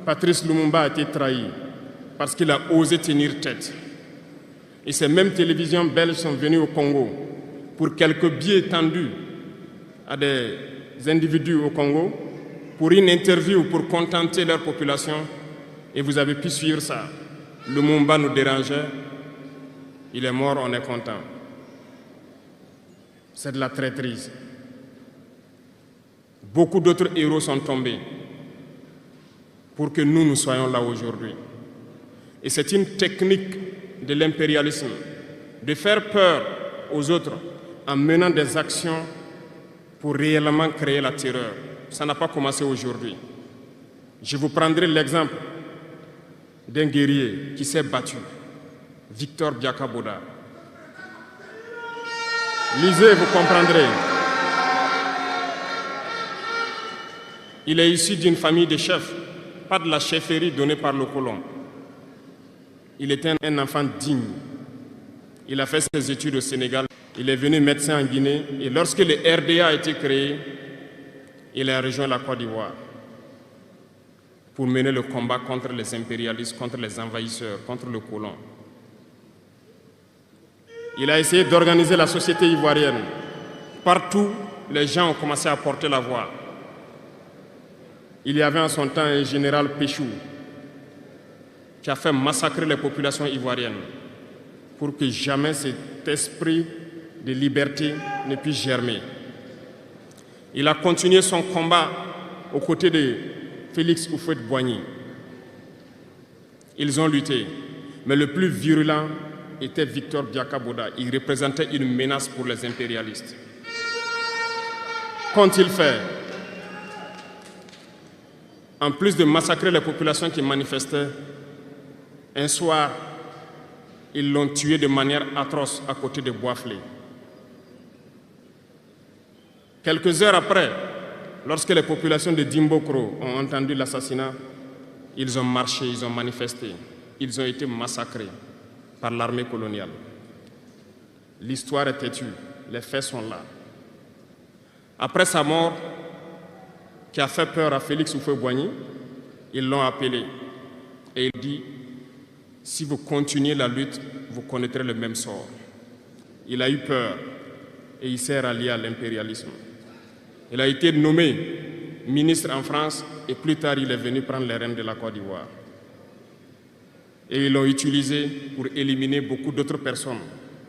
Patrice Lumumba a été trahi parce qu'il a osé tenir tête. Et ces mêmes télévisions belges sont venues au Congo pour quelques billets tendus à des individus au Congo pour une interview, pour contenter leur population. Et vous avez pu suivre ça. Lumumba nous dérangeait. Il est mort, on est content. C'est de la traîtrise. Beaucoup d'autres héros sont tombés pour que nous soyons là aujourd'hui. Et c'est une technique de l'impérialisme de faire peur aux autres en menant des actions pour réellement créer la terreur. Ça n'a pas commencé aujourd'hui. Je vous prendrai l'exemple d'un guerrier qui s'est battu, Victor Biakaboda. Lisez, vous comprendrez. Il est issu d'une famille de chefs, pas de la chefferie donnée par le colon. Il était un enfant digne. Il a fait ses études au Sénégal. Il est venu médecin en Guinée. Et lorsque le RDA a été créé, il a rejoint la Côte d'Ivoire pour mener le combat contre les impérialistes, contre les envahisseurs, contre le colon. Il a essayé d'organiser la société ivoirienne. Partout, les gens ont commencé à porter la voix. Il y avait en son temps un général Péchou qui a fait massacrer les populations ivoiriennes pour que jamais cet esprit de liberté ne puisse germer. Il a continué son combat aux côtés de Félix Houphouët-Boigny. Ils ont lutté, mais le plus virulent était Victor Biakaboda. Il représentait une menace pour les impérialistes. Qu'ont-ils fait? En plus de massacrer les populations qui manifestaient, un soir, ils l'ont tué de manière atroce à côté de Boisflé. Quelques heures après, lorsque les populations de Dimbokro ont entendu l'assassinat, ils ont marché, ils ont manifesté, ils ont été massacrés par l'armée coloniale. L'histoire est têtue, les faits sont là. Après sa mort, qui a fait peur à Félix Houphouët-Boigny, ils l'ont appelé et il dit: si vous continuez la lutte, vous connaîtrez le même sort. Il a eu peur et il s'est rallié à l'impérialisme. Il a été nommé ministre en France et plus tard il est venu prendre les rênes de la Côte d'Ivoire. Et ils l'ont utilisé pour éliminer beaucoup d'autres personnes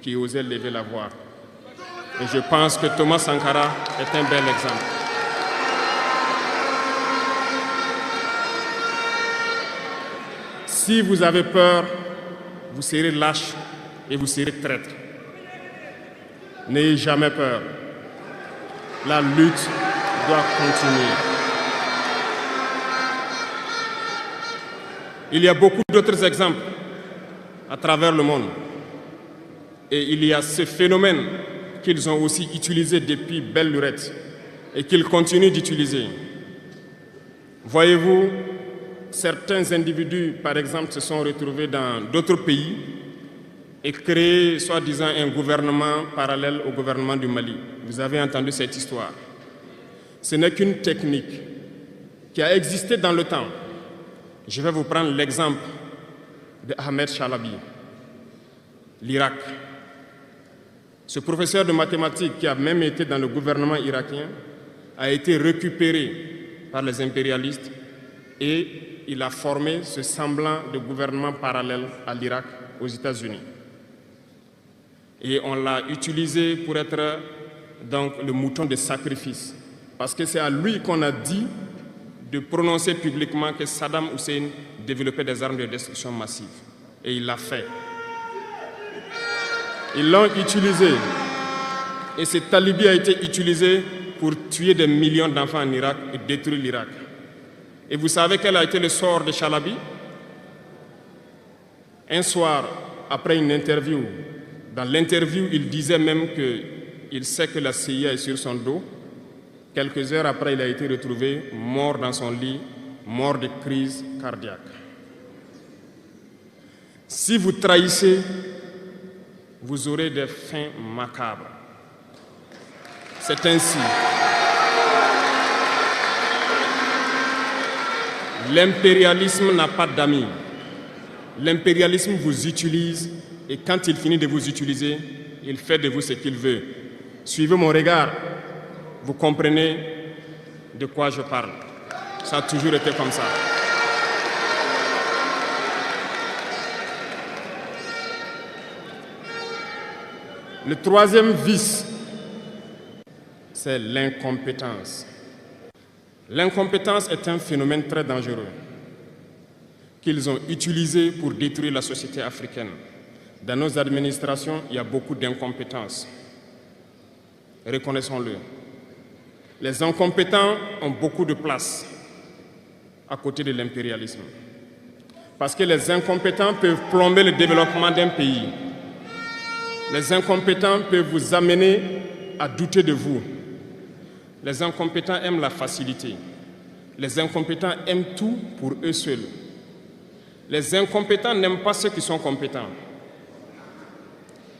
qui osaient lever la voix. Et je pense que Thomas Sankara est un bel exemple. Si vous avez peur, vous serez lâche et vous serez traître. N'ayez jamais peur. La lutte doit continuer. Il y a beaucoup d'autres exemples à travers le monde. Et il y a ce phénomène qu'ils ont aussi utilisé depuis belle lurette et qu'ils continuent d'utiliser. Voyez-vous, certains individus, par exemple, se sont retrouvés dans d'autres pays et créé, soi-disant, un gouvernement parallèle au gouvernement du Mali. Vous avez entendu cette histoire. Ce n'est qu'une technique qui a existé dans le temps. Je vais vous prendre l'exemple de Ahmed Chalabi, l'Irak. Ce professeur de mathématiques qui a même été dans le gouvernement irakien a été récupéré par les impérialistes et il a formé ce semblant de gouvernement parallèle à l'Irak, aux États-Unis. Et on l'a utilisé pour être donc le mouton de sacrifice. Parce que c'est à lui qu'on a dit de prononcer publiquement que Saddam Hussein développait des armes de destruction massive. Et il l'a fait. Ils l'ont utilisé. Et cet alibi a été utilisé pour tuer des millions d'enfants en Irak et détruire l'Irak. Et vous savez quel a été le sort de Chalabi? Un soir, après une interview, dans l'interview, il disait même qu'il sait que la CIA est sur son dos. Quelques heures après, il a été retrouvé mort dans son lit, mort de crise cardiaque. Si vous trahissez, vous aurez des fins macabres. C'est ainsi. L'impérialisme n'a pas d'amis. L'impérialisme vous utilise et quand il finit de vous utiliser, il fait de vous ce qu'il veut. Suivez mon regard, vous comprenez de quoi je parle. Ça a toujours été comme ça. Le troisième vice, c'est l'incompétence. L'incompétence est un phénomène très dangereux qu'ils ont utilisé pour détruire la société africaine. Dans nos administrations, il y a beaucoup d'incompétence. Reconnaissons-le. Les incompétents ont beaucoup de place à côté de l'impérialisme. Parce que les incompétents peuvent plomber le développement d'un pays. Les incompétents peuvent vous amener à douter de vous. Les incompétents aiment la facilité. Les incompétents aiment tout pour eux seuls. Les incompétents n'aiment pas ceux qui sont compétents.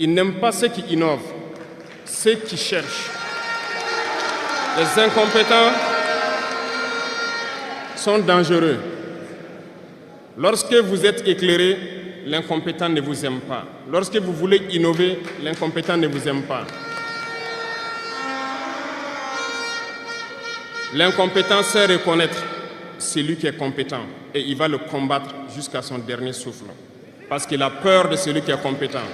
Ils n'aiment pas ceux qui innovent, ceux qui cherchent. Les incompétents sont dangereux. Lorsque vous êtes éclairé, l'incompétent ne vous aime pas. Lorsque vous voulez innover, l'incompétent ne vous aime pas. L'incompétent sait reconnaître celui qui est compétent et il va le combattre jusqu'à son dernier souffle parce qu'il a peur de celui qui est compétent.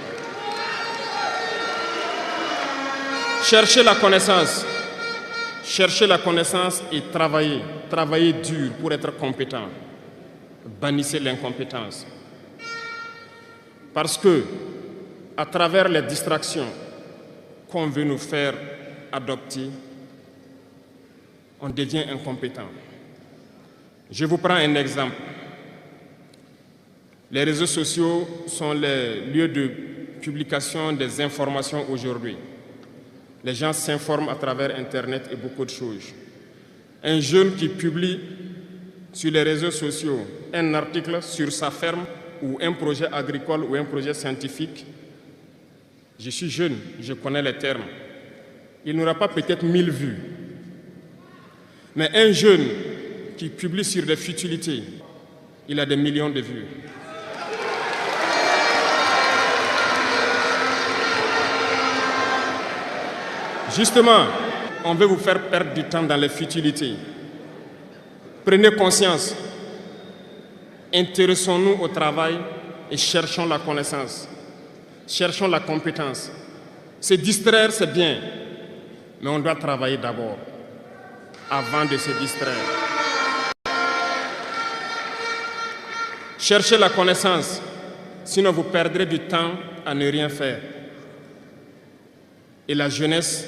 Cherchez la connaissance. Cherchez la connaissance et travaillez. Travaillez dur pour être compétent. Bannissez l'incompétence. Parce que, à travers les distractions qu'on veut nous faire adopter, on devient incompétent. Je vous prends un exemple. Les réseaux sociaux sont les lieux de publication des informations aujourd'hui. Les gens s'informent à travers Internet et beaucoup de choses. Un jeune qui publie sur les réseaux sociaux un article sur sa ferme ou un projet agricole ou un projet scientifique, je suis jeune, je connais les termes. Il n'aura pas peut-être 1000 vues. Mais un jeune qui publie sur des futilités, il a des millions de vues. Justement, on veut vous faire perdre du temps dans les futilités. Prenez conscience. Intéressons-nous au travail et cherchons la connaissance. Cherchons la compétence. Se distraire, c'est bien, mais on doit travailler d'abord, avant de se distraire. Cherchez la connaissance, sinon vous perdrez du temps à ne rien faire. Et la jeunesse,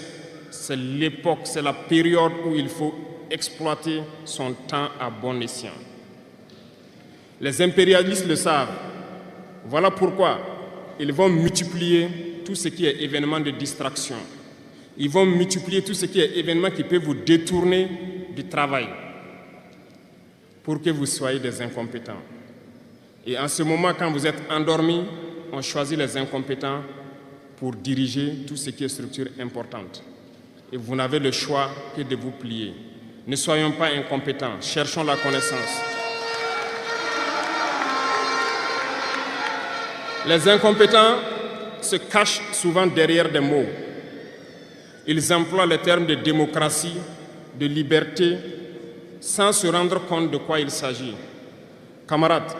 c'est l'époque, c'est la période où il faut exploiter son temps à bon escient. Les impérialistes le savent. Voilà pourquoi ils vont multiplier tout ce qui est événement de distraction. Ils vont multiplier tout ce qui est événement qui peut vous détourner du travail pour que vous soyez des incompétents. Et en ce moment, quand vous êtes endormis, on choisit les incompétents pour diriger tout ce qui est structure importante. Et vous n'avez le choix que de vous plier. Ne soyons pas incompétents, cherchons la connaissance. Les incompétents se cachent souvent derrière des mots. Ils emploient les termes de démocratie, de liberté, sans se rendre compte de quoi il s'agit. Camarades,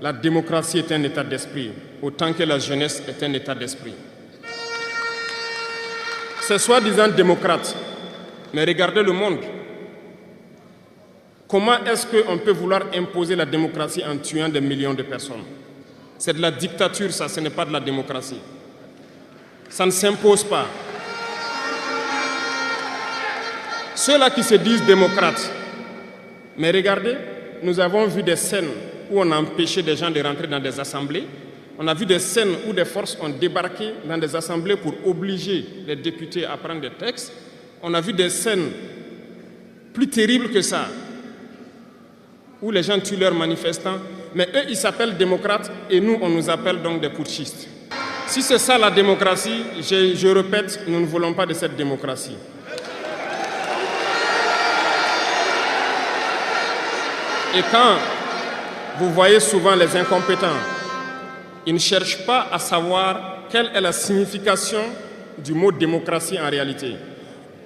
la démocratie est un état d'esprit, autant que la jeunesse est un état d'esprit. C'est soi-disant démocrate, mais regardez le monde. Comment est-ce qu'on peut vouloir imposer la démocratie en tuant des millions de personnes? C'est de la dictature, ça, ce n'est pas de la démocratie. Ça ne s'impose pas. Ceux-là qui se disent démocrates, mais regardez, nous avons vu des scènes où on a empêché des gens de rentrer dans des assemblées. On a vu des scènes où des forces ont débarqué dans des assemblées pour obliger les députés à prendre des textes. On a vu des scènes plus terribles que ça, où les gens tuent leurs manifestants. Mais eux, ils s'appellent démocrates et nous, on nous appelle donc des putschistes. Si c'est ça la démocratie, je répète, nous ne voulons pas de cette démocratie. Et quand vous voyez souvent les incompétents, ils ne cherchent pas à savoir quelle est la signification du mot démocratie en réalité.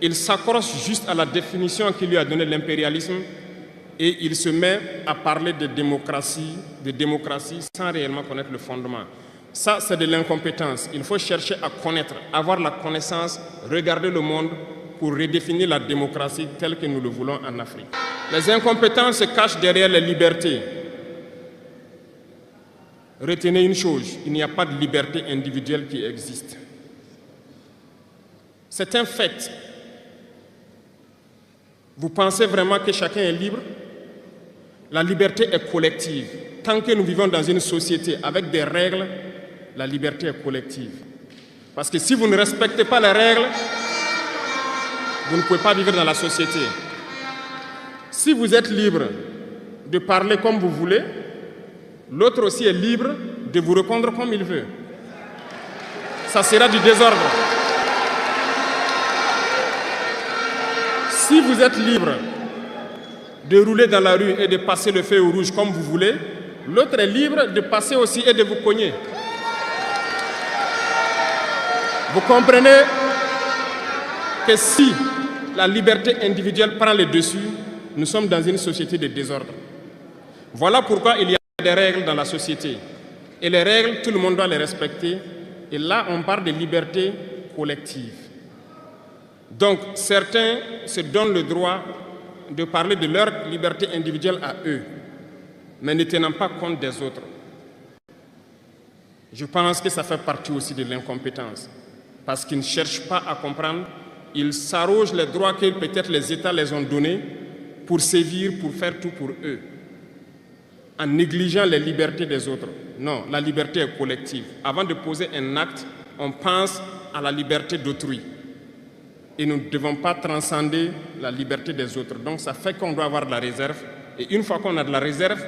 Ils s'accrochent juste à la définition qu'il lui a donnée l'impérialisme et il se met à parler de démocratie sans réellement connaître le fondement. Ça, c'est de l'incompétence. Il faut chercher à connaître, avoir la connaissance, regarder le monde pour redéfinir la démocratie telle que nous le voulons en Afrique. Les incompétents se cachent derrière les libertés. Retenez une chose, il n'y a pas de liberté individuelle qui existe. C'est un fait. Vous pensez vraiment que chacun est libre? La liberté est collective. Tant que nous vivons dans une société avec des règles, la liberté est collective. Parce que si vous ne respectez pas les règles, vous ne pouvez pas vivre dans la société. Si vous êtes libre de parler comme vous voulez, l'autre aussi est libre de vous répondre comme il veut. Ça sera du désordre. Si vous êtes libre de rouler dans la rue et de passer le feu au rouge comme vous voulez, l'autre est libre de passer aussi et de vous cogner. Vous comprenez que si la liberté individuelle prend le dessus, nous sommes dans une société de désordre. Voilà pourquoi il y a des règles dans la société. Et les règles, tout le monde doit les respecter. Et là, on parle de liberté collective. Donc, certains se donnent le droit de parler de leur liberté individuelle à eux, mais ne tenant pas compte des autres. Je pense que ça fait partie aussi de l'incompétence, parce qu'ils ne cherchent pas à comprendre, ils s'arrogent les droits que peut-être les États les ont donnés pour sévir, pour faire tout pour eux, en négligeant les libertés des autres. Non, la liberté est collective. Avant de poser un acte, on pense à la liberté d'autrui. Et nous ne devons pas transcender la liberté des autres. Donc ça fait qu'on doit avoir de la réserve. Et une fois qu'on a de la réserve,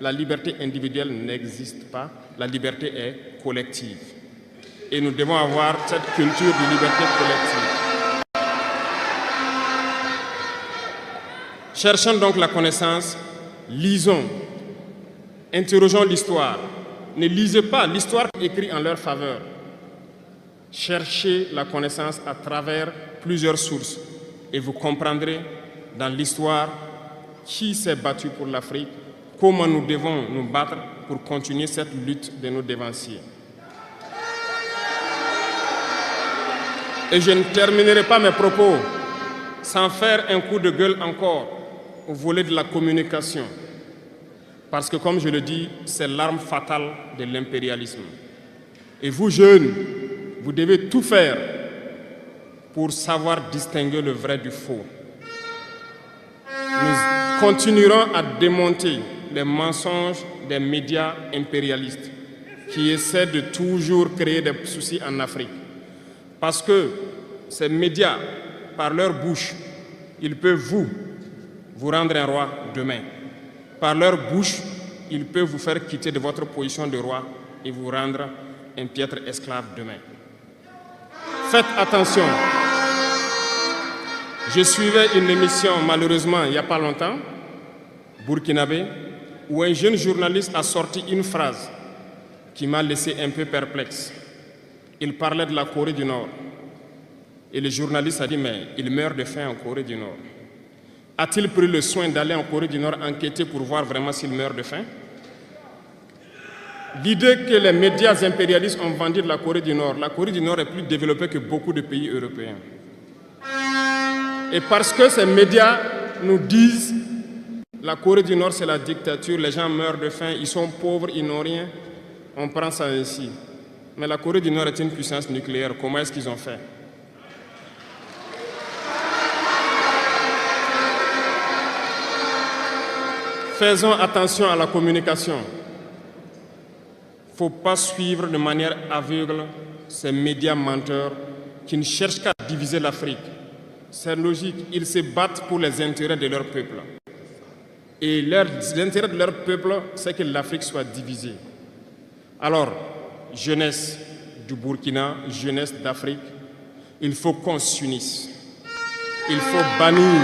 la liberté individuelle n'existe pas. La liberté est collective. Et nous devons avoir cette culture de liberté collective. Cherchons donc la connaissance, lisons, interrogeons l'histoire. Ne lisez pas l'histoire écrite en leur faveur. Cherchez la connaissance à travers plusieurs sources et vous comprendrez dans l'histoire qui s'est battu pour l'Afrique, comment nous devons nous battre pour continuer cette lutte de nos devanciers. Et je ne terminerai pas mes propos sans faire un coup de gueule encore au volet de la communication. Parce que, comme je le dis, c'est l'arme fatale de l'impérialisme. Et vous, jeunes, vous devez tout faire pour savoir distinguer le vrai du faux. Nous continuerons à démonter les mensonges des médias impérialistes qui essaient de toujours créer des soucis en Afrique. Parce que ces médias, par leur bouche, ils peuvent vous rendre un roi demain. Par leur bouche, ils peuvent vous faire quitter de votre position de roi et vous rendre un piètre esclave demain. Faites attention. Je suivais une émission, malheureusement, il n'y a pas longtemps, burkinabé, où un jeune journaliste a sorti une phrase qui m'a laissé un peu perplexe. Il parlait de la Corée du Nord. Et le journaliste a dit, mais il meurt de faim en Corée du Nord. A-t-il pris le soin d'aller en Corée du Nord enquêter pour voir vraiment s'il meurt de faim? L'idée que les médias impérialistes ont vendu de la Corée du Nord est plus développée que beaucoup de pays européens. Et parce que ces médias nous disent la Corée du Nord c'est la dictature, les gens meurent de faim, ils sont pauvres, ils n'ont rien, on prend ça ainsi. Mais la Corée du Nord est une puissance nucléaire, comment est-ce qu'ils ont fait? Faisons attention à la communication. Il ne faut pas suivre de manière aveugle ces médias menteurs qui ne cherchent qu'à diviser l'Afrique. C'est logique, ils se battent pour les intérêts de leur peuple. Et l'intérêt de leur peuple, c'est que l'Afrique soit divisée. Alors, jeunesse du Burkina, jeunesse d'Afrique, il faut qu'on s'unisse. Il faut bannir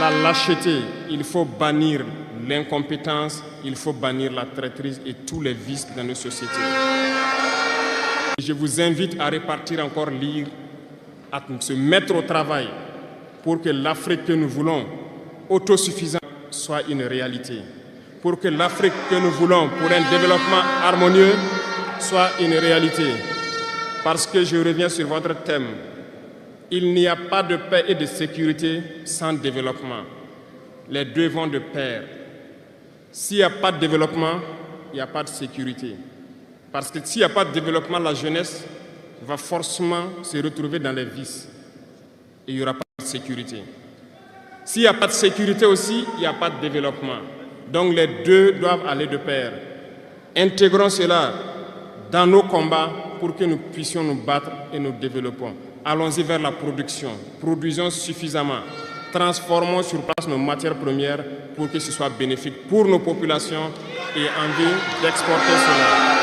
la lâcheté, il faut bannir l'incompétence, il faut bannir la traîtrise et tous les vices dans nos sociétés. Je vous invite à repartir encore lire, à se mettre au travail pour que l'Afrique que nous voulons, autosuffisante, soit une réalité. Pour que l'Afrique que nous voulons pour un développement harmonieux soit une réalité. Parce que je reviens sur votre thème. Il n'y a pas de paix et de sécurité sans développement. Les deux vont de pair. S'il n'y a pas de développement, il n'y a pas de sécurité. Parce que s'il n'y a pas de développement, la jeunesse va forcément se retrouver dans les vices. Et il n'y aura pas de sécurité. S'il n'y a pas de sécurité aussi, il n'y a pas de développement. Donc les deux doivent aller de pair. Intégrons cela dans nos combats pour que nous puissions nous battre et nous développons. Allons-y vers la production. Produisons suffisamment. Transformons sur place nos matières premières pour que ce soit bénéfique pour nos populations et envie d'exporter cela.